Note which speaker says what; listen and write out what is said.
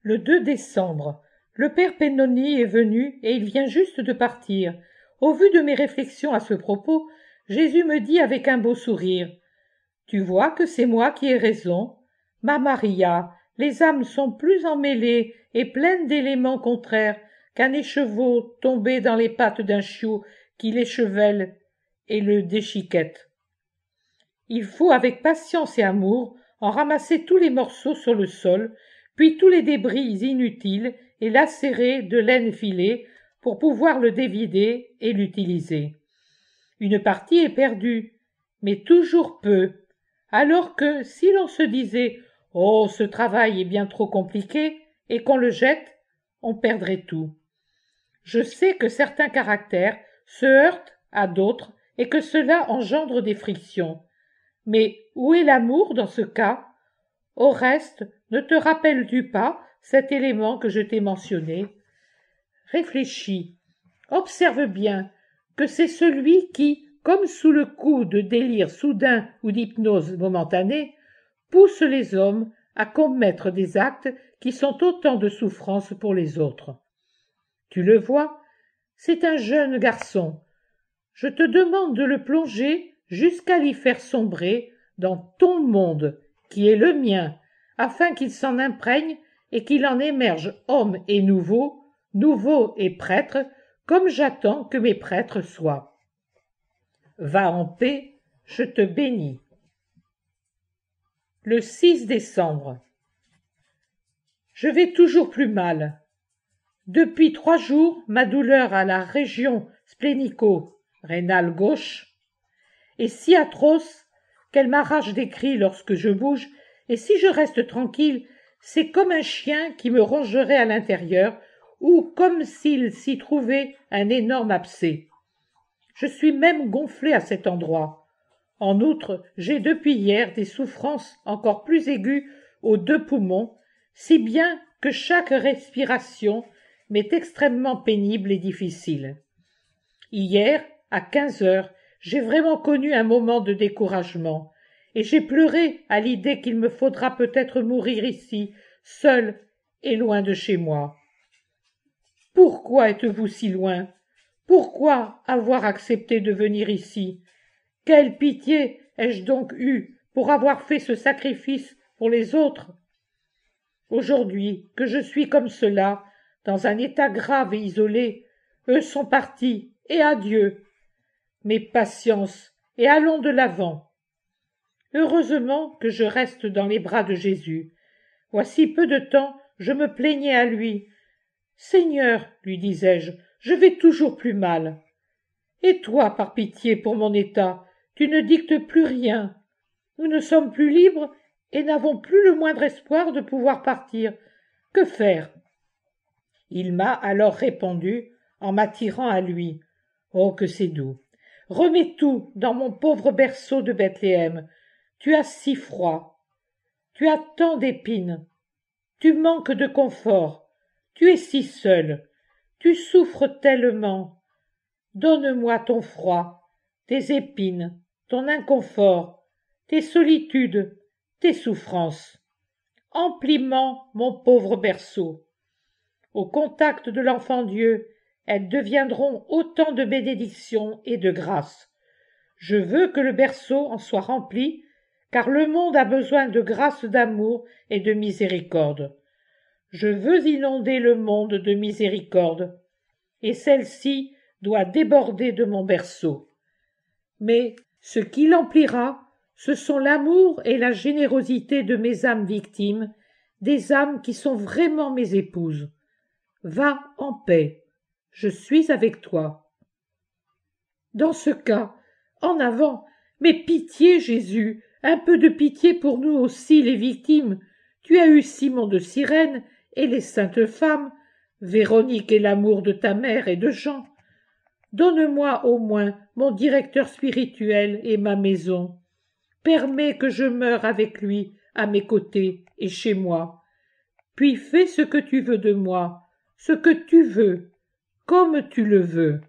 Speaker 1: Le 2 décembre, le père Pennoni est venu et il vient juste de partir. Au vu de mes réflexions à ce propos, Jésus me dit avec un beau sourire: « Tu vois que c'est moi qui ai raison. Ma Maria, les âmes sont plus emmêlées et pleines d'éléments contraires qu'un écheveau tombé dans les pattes d'un chiot qui l'échevèle et le déchiquette. Il faut avec patience et amour en ramasser tous les morceaux sur le sol, puis tous les débris inutiles et lacérés de laine filée pour pouvoir le dévider et l'utiliser. Une partie est perdue, mais toujours peu, alors que si l'on se disait « Oh, ce travail est bien trop compliqué » et qu'on le jette, on perdrait tout. Je sais que certains caractères se heurtent à d'autres et que cela engendre des frictions. Mais où est l'amour dans ce cas? Au reste, ne te rappelles-tu pas cet élément que je t'ai mentionné? Réfléchis, observe bien que c'est celui qui, comme sous le coup de délire soudain ou d'hypnose momentanée, pousse les hommes à commettre des actes qui sont autant de souffrances pour les autres. Tu le vois, c'est un jeune garçon. Je te demande de le plonger jusqu'à l'y faire sombrer dans ton monde, qui est le mien, afin qu'il s'en imprègne et qu'il en émerge homme et nouveau et prêtre, comme j'attends que mes prêtres soient. Va en paix, je te bénis. Le 6 décembre. Je vais toujours plus mal. Depuis 3 jours, ma douleur à la région splénico-rénale gauche est si atroce qu'elle m'arrache des cris lorsque je bouge, et si je reste tranquille, c'est comme un chien qui me rongerait à l'intérieur, ou comme s'il s'y trouvait un énorme abcès. Je suis même gonflé à cet endroit. En outre, j'ai depuis hier des souffrances encore plus aiguës aux 2 poumons, si bien que chaque respiration m'est extrêmement pénible et difficile. Hier, à 15 heures, j'ai vraiment connu un moment de découragement, et j'ai pleuré à l'idée qu'il me faudra peut-être mourir ici, seul et loin de chez moi. Pourquoi êtes-vous si loin? Pourquoi avoir accepté de venir ici? Quelle pitié ai-je donc eue pour avoir fait ce sacrifice pour les autres? Aujourd'hui que je suis comme cela, dans un état grave et isolé, eux sont partis, et adieu. Mais patience, et allons de l'avant. Heureusement que je reste dans les bras de Jésus. Voici peu de temps, je me plaignais à lui. Seigneur, lui disais-je, je vais toujours plus mal. Et toi, par pitié pour mon état, tu ne dictes plus rien. Nous ne sommes plus libres et n'avons plus le moindre espoir de pouvoir partir. Que faire? Il m'a alors répondu en m'attirant à lui. Oh, que c'est doux! Remets tout dans mon pauvre berceau de Bethléem. Tu as si froid. Tu as tant d'épines. Tu manques de confort. Tu es si seul. Tu souffres tellement. Donne-moi ton froid, tes épines, ton inconfort, tes solitudes, tes souffrances. Emplis-moi mon pauvre berceau. Au contact de l'enfant Dieu, elles deviendront autant de bénédictions et de grâces. Je veux que le berceau en soit rempli, car le monde a besoin de grâce d'amour et de miséricorde. Je veux inonder le monde de miséricorde, et celle-ci doit déborder de mon berceau. Mais ce qui l'emplira, ce sont l'amour et la générosité de mes âmes victimes, des âmes qui sont vraiment mes épouses. Va en paix, je suis avec toi. Dans ce cas, en avant, mais pitié, Jésus, un peu de pitié pour nous aussi, les victimes. Tu as eu Simon de Cyrène et les saintes femmes, Véronique et l'amour de ta mère et de Jean. Donne-moi au moins mon directeur spirituel et ma maison. Permets que je meure avec lui, à mes côtés et chez moi. Puis fais ce que tu veux de moi, ce que tu veux, comme tu le veux.